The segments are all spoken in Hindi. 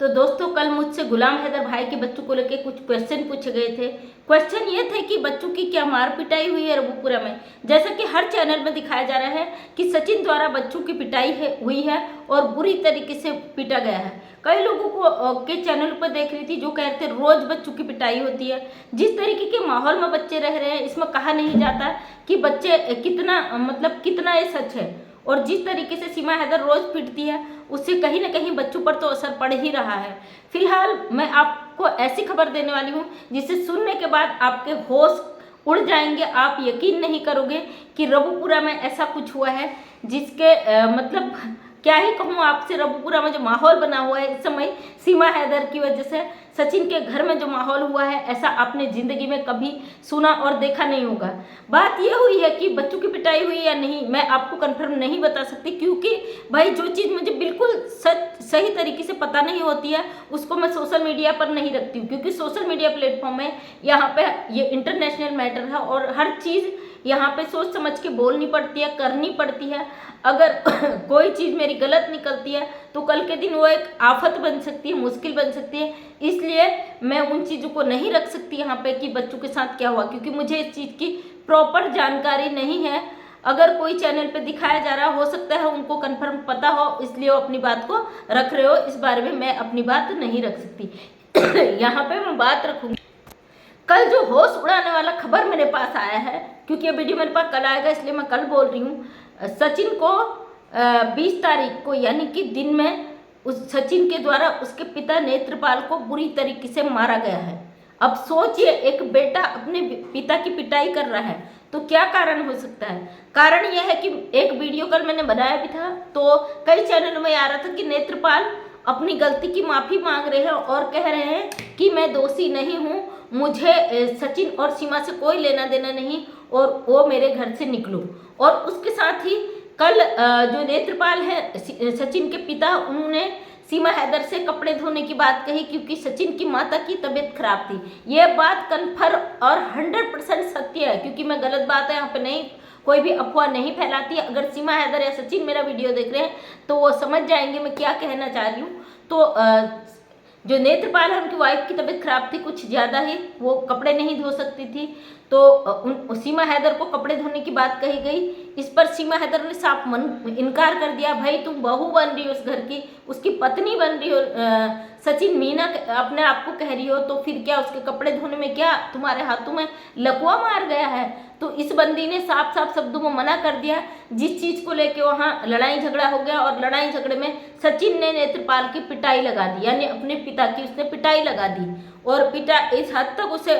तो दोस्तों कल मुझसे गुलाम हैदर भाई के बच्चों को लेकर कुछ क्वेश्चन पूछे गए थे। क्वेश्चन ये थे कि बच्चों की क्या मार पिटाई हुई है रबूपुरा में। जैसा कि हर चैनल में दिखाया जा रहा है कि सचिन द्वारा बच्चों की पिटाई हुई है और बुरी तरीके से पीटा गया है। कई लोगों को के चैनल पर देख रही थी जो कह रहे थे रोज बच्चों की पिटाई होती है। जिस तरीके के माहौल में बच्चे रह रहे हैं इसमें कहा नहीं जाता कि बच्चे कितना ये सच है। और जिस तरीके से सीमा हैदर रोज पीटती है उससे कहीं ना कहीं बच्चों पर तो असर पड़ ही रहा है। फिलहाल मैं आपको ऐसी खबर देने वाली हूँ जिसे सुनने के बाद आपके होश उड़ जाएंगे। आप यकीन नहीं करोगे कि रबूपुरा में ऐसा कुछ हुआ है जिसके क्या ही कहूँ आपसे। रबूपुरा में जो माहौल बना हुआ है इस समय सीमा हैदर की वजह से, सचिन के घर में जो माहौल हुआ है ऐसा आपने ज़िंदगी में कभी सुना और देखा नहीं होगा। बात यह हुई है कि बच्चों की पिटाई हुई या नहीं मैं आपको कंफर्म नहीं बता सकती, क्योंकि भाई जो चीज़ मुझे बिल्कुल सही तरीके से पता नहीं होती है उसको मैं सोशल मीडिया पर नहीं रखती हूँ, क्योंकि सोशल मीडिया प्लेटफॉर्म में यहाँ पे ये इंटरनेशनल मैटर है और हर चीज़ यहाँ पे सोच समझ के बोलनी पड़ती है, करनी पड़ती है। अगर कोई चीज़ मेरी गलत निकलती है तो कल के दिन वो एक आफत बन सकती है, मुश्किल बन सकती है। इसलिए मैं उन चीज़ों को नहीं रख सकती यहाँ पे कि बच्चों के साथ क्या हुआ, क्योंकि मुझे इस चीज़ की प्रॉपर जानकारी नहीं है। अगर कोई चैनल पे दिखाया जा रहा हो सकता है उनको कंफर्म पता हो, इसलिए वो अपनी बात को रख रहे हो। इस बारे में मैं अपनी बात नहीं रख सकती। यहाँ पे मैं बात रखूँगी। कल जो होश उड़ाने वाला खबर मेरे पास आया है, क्योंकि ये वीडियो मेरे पास कल आएगा इसलिए मैं कल बोल रही हूँ। सचिन को 20 तारीख को यानी कि दिन में उस सचिन के द्वारा उसके पिता नेत्रपाल को बुरी तरीके से मारा गया है। अब सोचिए, एक बेटा अपने पिता की पिटाई कर रहा है तो क्या कारण हो सकता है। कारण यह है कि एक वीडियो कल मैंने बनाया भी था तो कई चैनलों में आ रहा था कि नेत्रपाल अपनी गलती की माफ़ी मांग रहे हैं और कह रहे हैं कि मैं दोषी नहीं हूँ, मुझे सचिन और सीमा से कोई लेना देना नहीं और वो मेरे घर से निकलो। और उसके साथ ही कल जो नेत्रपाल है सचिन के पिता, उन्होंने सीमा हैदर से कपड़े धोने की बात कही क्योंकि सचिन की माता की तबीयत खराब थी। यह बात कन्फर्म और 100% सत्य है, क्योंकि मैं गलत बात है यहाँ पे नहीं, कोई भी अफवाह नहीं फैलाती। अगर सीमा हैदर या सचिन मेरा वीडियो देख रहे हैं तो वो समझ जाएंगे मैं क्या कहना चाह रही हूँ। तो जो नेत्रपाल है उनकी वाइफ की तबीयत खराब थी कुछ ज़्यादा ही, वो कपड़े नहीं धो सकती थी, तो सीमा हैदर को कपड़े धोने की बात कही गई। इस पर सीमा हैदर ने साफ इनकार कर दिया। भाई तुम बहू बन रही हो उस घर की, उसकी पत्नी बन रही हो, सचिन मीना अपने आप को कह रही हो, तो फिर क्या उसके कपड़े धोने में क्या तुम्हारे हाथों में लकवा मार गया है। तो इस बंदी ने साफ साफ शब्दों में मना कर दिया। जिस चीज़ को लेके वहाँ लड़ाई झगड़ा हो गया और लड़ाई झगड़े में सचिन ने नेत्रपाल की पिटाई लगा दी, यानी अपने पिता की उसने पिटाई लगा दी। और पिटा इस हद तक उसे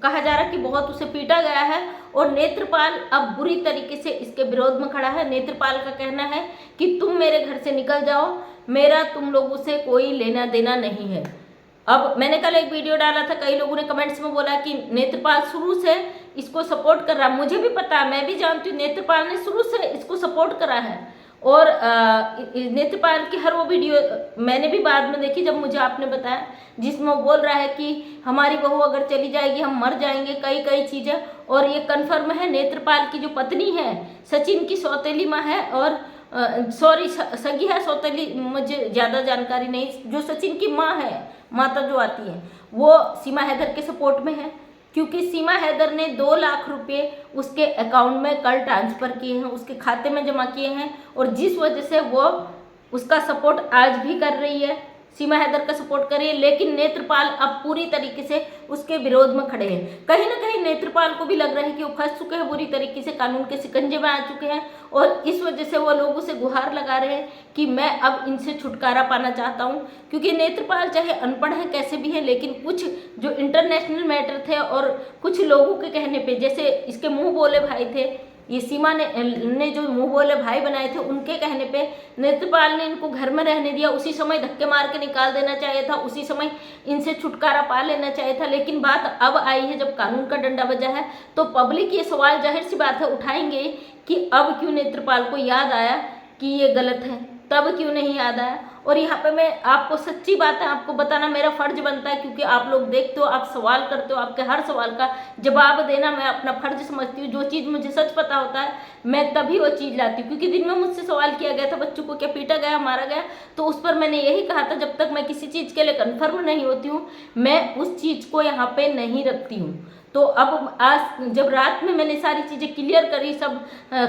कहा जा रहा है कि बहुत उसे पीटा गया है और नेत्रपाल अब बुरी तरीके से इसके विरोध में खड़ा है। नेत्रपाल का कहना है कि तुम मेरे घर से निकल जाओ, मेरा तुम लोगों से कोई लेना देना नहीं है। अब मैंने कल एक वीडियो डाला था, कई लोगों ने कमेंट्स में बोला कि नेत्रपाल शुरू से इसको सपोर्ट कर रहा। मुझे भी पता है, मैं भी जानती हूँ नेत्रपाल ने शुरू से इसको सपोर्ट करा है। और नेत्रपाल की हर वो वीडियो मैंने भी बाद में देखी जब मुझे आपने बताया, जिसमें वो बोल रहा है कि हमारी बहू अगर चली जाएगी हम मर जाएंगे, कई चीज़ें। और ये कन्फर्म है, नेत्रपाल की जो पत्नी है सचिन की सौतेली माँ है, और सॉरी सगी है, सौतेली मुझे ज़्यादा जानकारी नहीं। जो सचिन की माँ है, माता जो आती है, वो सीमा हैदर के सपोर्ट में है, क्योंकि सीमा हैदर ने 2 लाख रुपए उसके अकाउंट में कल ट्रांसफ़र किए हैं, उसके खाते में जमा किए हैं, और जिस वजह से वो उसका सपोर्ट आज भी कर रही है, सीमा हैदर का सपोर्ट कर रही है। लेकिन नेत्रपाल अब पूरी तरीके से उसके विरोध में खड़े हैं। कहीं ना कहीं नेत्रपाल को भी लग रहा है कि वो फंस चुके हैं, बुरी तरीके से कानून के शिकंजे में आ चुके हैं, और इस वजह से वो लोगों से गुहार लगा रहे हैं कि मैं अब इनसे छुटकारा पाना चाहता हूँ। क्योंकि नेत्रपाल चाहे अनपढ़ है कैसे भी है, लेकिन कुछ जो इंटरनेशनल मैटर थे और कुछ लोगों के कहने पे, जैसे इसके मुंह बोले भाई थे, ये सीमा ने जो मुंह बोले भाई बनाए थे, उनके कहने पे नेत्रपाल ने इनको घर में रहने दिया। उसी समय धक्के मार के निकाल देना चाहिए था, उसी समय इनसे छुटकारा पा लेना चाहिए था। लेकिन बात अब आई है जब कानून का डंडा बजा है, तो पब्लिक ये सवाल जाहिर सी बात है उठाएंगे कि अब क्यों नेत्रपाल को याद आया कि ये गलत है, तब क्यों नहीं याद आया। और यहाँ पे मैं आपको सच्ची बात है आपको बताना मेरा फर्ज बनता है, क्योंकि आप लोग देखते हो, आप सवाल करते हो, आपके हर सवाल का जवाब देना मैं अपना फर्ज समझती हूँ। जो चीज़ मुझे सच पता होता है मैं तभी वो चीज़ लाती हूँ। क्योंकि दिन में मुझसे सवाल किया गया था बच्चों को क्या पीटा गया, मारा गया, तो उस पर मैंने यही कहा था जब तक मैं किसी चीज़ के लिए कन्फर्म नहीं होती हूँ मैं उस चीज़ को यहाँ पे नहीं रखती हूँ। तो अब आज जब रात में मैंने सारी चीज़ें क्लियर करी, सब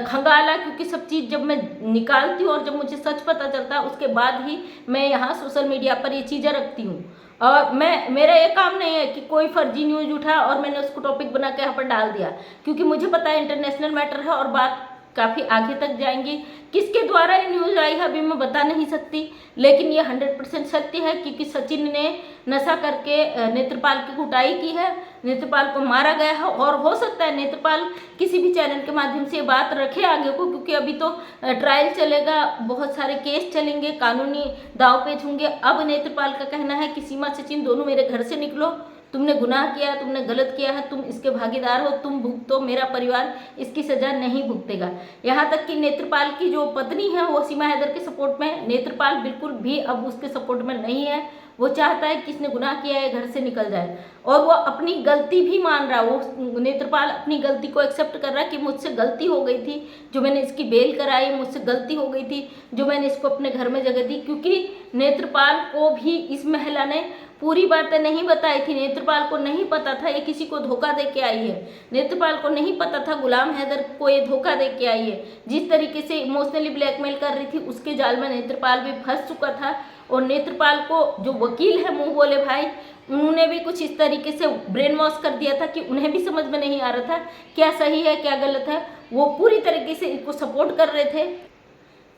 खंगाला, क्योंकि सब चीज़ जब मैं निकालती हूँ और जब मुझे सच पता चलता है उसके बाद ही मैं यहाँ सोशल मीडिया पर ये चीज़ें रखती हूँ। और मेरा ये काम नहीं है कि कोई फर्जी न्यूज़ उठा और मैंने उसको टॉपिक बना के यहाँ पर डाल दिया, क्योंकि मुझे पता है इंटरनेशनल मैटर है और बात काफ़ी आगे तक जाएंगी। किसके द्वारा ये न्यूज़ आई है अभी मैं बता नहीं सकती, लेकिन ये 100% सत्य है, क्योंकि सचिन ने नशा करके नेत्रपाल की कुटाई की है, नेत्रपाल को मारा गया है। और हो सकता है नेत्रपाल किसी भी चैनल के माध्यम से ये बात रखे आगे को, क्योंकि अभी तो ट्रायल चलेगा, बहुत सारे केस चलेंगे, कानूनी दाव पेच होंगे। अब नेत्रपाल का कहना है कि सीमा सचिन दोनों मेरे घर से निकलो, तुमने गुनाह किया, तुमने गलत किया है, तुम इसके भागीदार हो, तुम भुगतो, मेरा परिवार इसकी सजा नहीं भुगतेगा। यहाँ तक कि नेत्रपाल की जो पत्नी है वो सीमा हैदर के सपोर्ट में है, नेत्रपाल बिल्कुल भी अब उसके सपोर्ट में नहीं है। वो चाहता है कि इसने गुनाह किया है घर से निकल जाए, और वो अपनी गलती भी मान रहा है। वो नेत्रपाल अपनी गलती को एक्सेप्ट कर रहा है कि मुझसे गलती हो गई थी जो मैंने इसकी बेल कराई, मुझसे गलती हो गई थी जो मैंने इसको अपने घर में जगह दी। क्योंकि नेत्रपाल को भी इस महिला ने पूरी बातें नहीं बताई थी, नेत्रपाल को नहीं पता था ये किसी को धोखा दे के आई है, नेत्रपाल को नहीं पता था गुलाम हैदर को ये धोखा दे के आई है। जिस तरीके से इमोशनली ब्लैकमेल कर रही थी उसके जाल में नेत्रपाल भी फंस चुका था। और नेत्रपाल को जो वकील है मुंह बोले भाई, उन्होंने भी कुछ इस तरीके से ब्रेन वॉश कर दिया था कि उन्हें भी समझ में नहीं आ रहा था क्या सही है क्या गलत है। वो पूरी तरीके से इसको सपोर्ट कर रहे थे।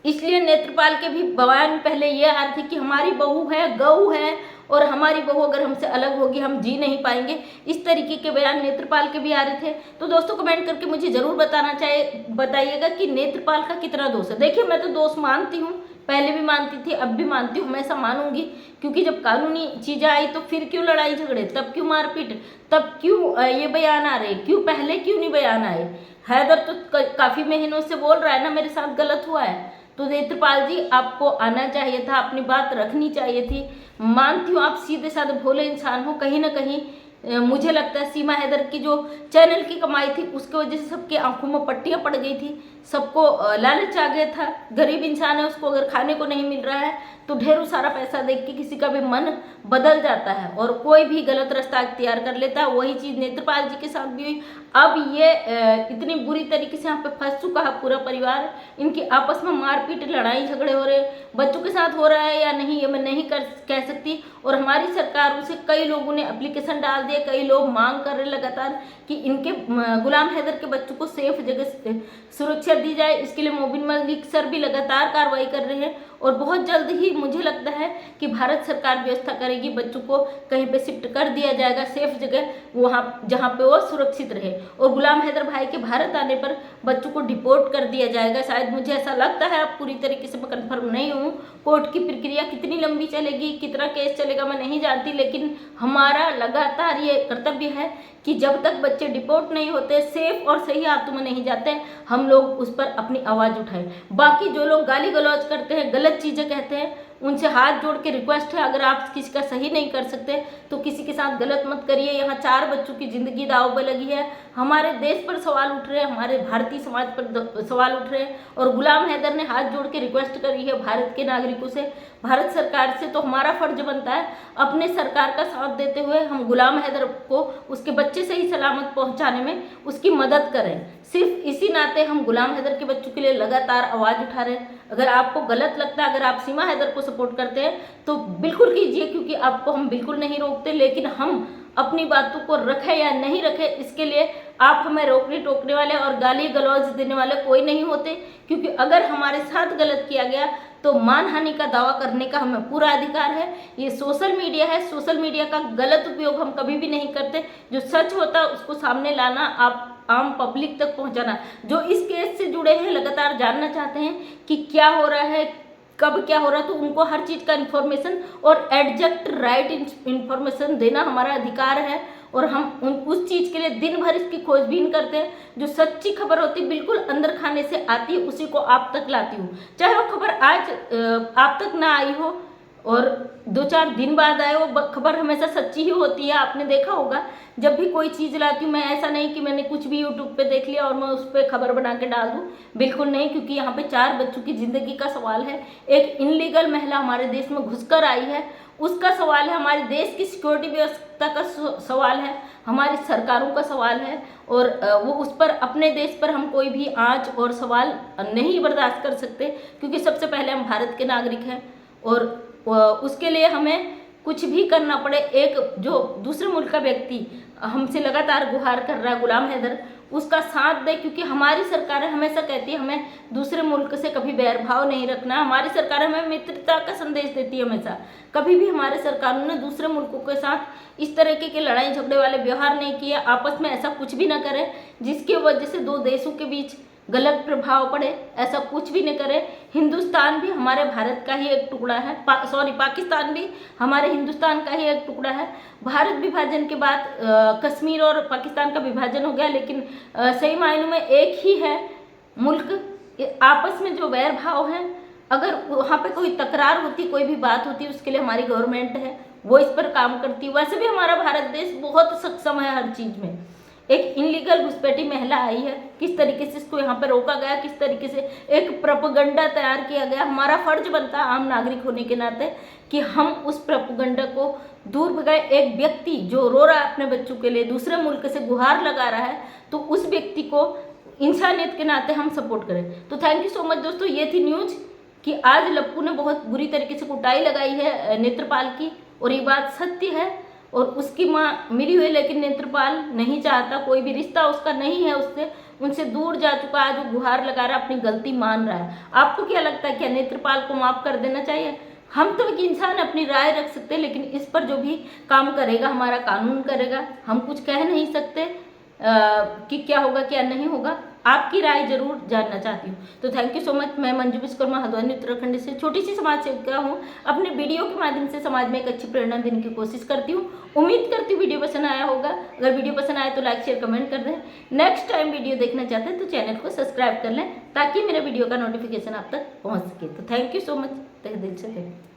इसलिए नेत्रपाल के भी बयान पहले ये आ रहे थे कि हमारी बहू है, गऊ है, और हमारी बहू अगर हमसे अलग होगी हम जी नहीं पाएंगे। इस तरीके के बयान नेत्रपाल के भी आ रहे थे। तो दोस्तों कमेंट करके मुझे ज़रूर बताइएगा कि नेत्रपाल का कितना दोष है। देखिए मैं तो दोष मानती हूँ, पहले भी मानती थी, अब भी मानती हूँ, हमेशा मानूंगी। क्योंकि जब कानूनी चीज़ें आई तो फिर क्यों लड़ाई झगड़े, तब क्यों मारपीट, तब क्यों ये बयान आ रहे, क्यों पहले क्यों नहीं बयान आए। हैदर तो काफ़ी महीनों से बोल रहा है ना मेरे साथ गलत हुआ है। तो नेत्रपाल जी आपको आना चाहिए था, अपनी बात रखनी चाहिए थी। मानती हूँ आप सीधे साधे भोले इंसान हो, कहीं ना कहीं मुझे लगता है सीमा हैदर की जो चैनल की कमाई थी उसकी वजह से सबकी आंखों में पट्टियां पड़ गई थी, सबको लालच आ गया था। गरीब इंसान है, उसको अगर खाने को नहीं मिल रहा है तो ढेरों सारा पैसा देख के किसी का भी मन बदल जाता है और कोई भी गलत रास्ता अख्तियार कर लेता है। वही चीज़ नेत्रपाल जी के साथ भी हुई। अब ये इतनी बुरी तरीके से यहाँ पे फंस चुका है पूरा परिवार, इनकी आपस में मारपीट लड़ाई झगड़े हो रहे, बच्चों के साथ हो रहा है या नहीं ये मैं नहीं कह सकती। और हमारी सरकारों से कई लोगों ने एप्लीकेशन डाल दिए, कई लोग मांग कर रहे लगातार कि इनके गुलाम हैदर के बच्चों को सेफ जगह सुरक्षा दी जाए। इसके लिए मोबिन मलिक सर भी लगातार कार्रवाई कर रहे हैं और बहुत जल्द ही मुझे लगता है कि भारत सरकार व्यवस्था करेगी, बच्चों को कहीं पे शिफ्ट कर दिया जाएगा सेफ जगह, वहाँ जहाँ पे वो सुरक्षित रहे। और गुलाम हैदर भाई के भारत आने पर बच्चों को डिपोर्ट कर दिया जाएगा, शायद मुझे ऐसा लगता है। अब पूरी तरीके से मैं कन्फर्म नहीं हूँ, कोर्ट की प्रक्रिया कितनी लंबी चलेगी, कितना केस चलेगा मैं नहीं जानती, लेकिन हमारा लगातार ये कर्तव्य है कि जब तक बच्चे डिपोर्ट नहीं होते, सेफ और सही हाथों में नहीं जाते, हम लोग उस पर अपनी आवाज़ उठाएं। बाकी जो लोग गाली गलौज करते हैं, गलत चीज़ें कहते हैं, उनसे हाथ जोड़ के रिक्वेस्ट है, अगर आप किसी का सही नहीं कर सकते तो किसी के साथ गलत मत करिए। यहाँ 4 बच्चों की ज़िंदगी दाव पे लगी है, हमारे देश पर सवाल उठ रहे हैं, हमारे भारतीय समाज पर सवाल उठ रहे हैं। और गुलाम हैदर ने हाथ जोड़ के रिक्वेस्ट करी है भारत के नागरिकों से, भारत सरकार से। तो हमारा फर्ज बनता है अपने सरकार का साथ देते हुए हम गुलाम हैदर को उसके बच्चे सही सलामत पहुँचाने में उसकी मदद करें। सिर्फ इसी नाते हम गुलाम हैदर के बच्चों के लिए लगातार आवाज़ उठा रहे हैं। अगर आपको गलत लगता है, अगर आप सीमा हैदर को सपोर्ट करते हैं तो बिल्कुल कीजिए, क्योंकि आपको हम बिल्कुल नहीं रोकते, लेकिन हम अपनी बातों को रखें या नहीं रखें इसके लिए आप हमें रोकने टोकने वाले और गाली गलौज देने वाले कोई नहीं होते। क्योंकि अगर हमारे साथ गलत किया गया तो मानहानि का दावा करने का हमें पूरा अधिकार है। ये सोशल मीडिया है, सोशल मीडिया का गलत उपयोग हम कभी भी नहीं करते। जो सच होता है उसको सामने लाना, आप आम पब्लिक तक पहुंचाना। जो इस केस से जुड़े हैं, लगातार जानना चाहते हैं कि क्या हो रहा है, कब क्या हो रहा है, तो उनको हर चीज़ का इन्फॉर्मेशन और एग्जैक्ट राइट इन्फॉर्मेशन देना हमारा अधिकार है। और हम उस चीज़ के लिए दिन भर इसकी खोजबीन करते हैं। जो सच्ची खबर होती है बिल्कुल अंदर खाने से आती है, उसी को आप तक लाती हूँ। चाहे वो खबर आज आप तक ना आई हो, और 2-4 दिन बाद आए, वो खबर हमेशा सच्ची ही होती है। आपने देखा होगा जब भी कोई चीज़ लाती हूँ मैं, ऐसा नहीं कि मैंने कुछ भी यूट्यूब पे देख लिया और मैं उस पर खबर बना के डाल दूँ, बिल्कुल नहीं, क्योंकि यहाँ पे 4 बच्चों की ज़िंदगी का सवाल है। एक इनलीगल महिला हमारे देश में घुसकर आई है, उसका सवाल है, हमारे देश की सिक्योरिटी व्यवस्था का सवाल है, हमारी सरकारों का सवाल है, और वो उस पर, अपने देश पर हम कोई भी आँच और सवाल नहीं बर्दाश्त कर सकते, क्योंकि सबसे पहले हम भारत के नागरिक हैं और उसके लिए हमें कुछ भी करना पड़े। एक जो दूसरे मुल्क का व्यक्ति हमसे लगातार गुहार कर रहा है, गुलाम हैदर, उसका साथ दे, क्योंकि हमारी सरकारें हमेशा कहती है हमें दूसरे मुल्क से कभी बैरभाव नहीं रखना। हमारी सरकार हमें मित्रता का संदेश देती है हमेशा। कभी भी हमारे सरकारों ने दूसरे मुल्कों के साथ इस तरीके के लड़ाई झगड़े वाले व्यवहार नहीं किए, आपस में ऐसा कुछ भी ना करें जिसकी वजह से 2 देशों के बीच गलत प्रभाव पड़े, ऐसा कुछ भी नहीं करे। हिंदुस्तान भी हमारे भारत का ही एक टुकड़ा है, पाकिस्तान भी हमारे हिंदुस्तान का ही एक टुकड़ा है। भारत विभाजन के बाद कश्मीर और पाकिस्तान का विभाजन हो गया, लेकिन सही मायनों में एक ही है मुल्क। आपस में जो वैर भाव है, अगर वहाँ पे कोई तकरार होती, कोई भी बात होती, उसके लिए हमारी गवर्नमेंट है, वो इस पर काम करती है। वैसे भी हमारा भारत देश बहुत सक्षम है हर चीज़ में। एक इनलीगल घुसपैठी महिला आई है, किस तरीके से इसको यहाँ पर रोका गया, किस तरीके से एक प्रोपेगेंडा तैयार किया गया। हमारा फर्ज बनता है आम नागरिक होने के नाते कि हम उस प्रोपेगेंडा को दूर भगाए। एक व्यक्ति जो रो रहा है अपने बच्चों के लिए, दूसरे मुल्क से गुहार लगा रहा है, तो उस व्यक्ति को इंसानियत के नाते हम सपोर्ट करें। तो थैंक यू सो मच दोस्तों। ये थी न्यूज़ कि आज लप्पू ने बहुत बुरी तरीके से कुटाई लगाई है नेत्रपाल की, और ये बात सत्य है। और उसकी माँ मिली हुई, लेकिन नेत्रपाल नहीं चाहता, कोई भी रिश्ता उसका नहीं है उससे, उनसे दूर जा चुका है। आज गुहार लगा रहा है, अपनी गलती मान रहा है। आपको क्या लगता है, क्या नेत्रपाल को माफ़ कर देना चाहिए? हम तो एक इंसान अपनी राय रख सकते हैं, लेकिन इस पर जो भी काम करेगा हमारा कानून करेगा। हम कुछ कह नहीं सकते कि क्या होगा क्या नहीं होगा। आपकी राय जरूर जानना चाहती हूँ। तो थैंक यू सो मच। मैं मंजू विश्वकर्मा, हल्द्वानी उत्तराखंड से छोटी सी समाज सेविका हूँ। अपने वीडियो के माध्यम से समाज में एक अच्छी प्रेरणा देने की कोशिश करती हूँ। उम्मीद करती हूँ वीडियो पसंद आया होगा। अगर वीडियो पसंद आए तो लाइक शेयर कमेंट कर दें। नेक्स्ट टाइम वीडियो देखना चाहते हैं तो चैनल को सब्सक्राइब कर लें, ताकि मेरे वीडियो का नोटिफिकेशन आप तक पहुँच सके। तो थैंक यू सो मच, तहे दिल से थैंक यू।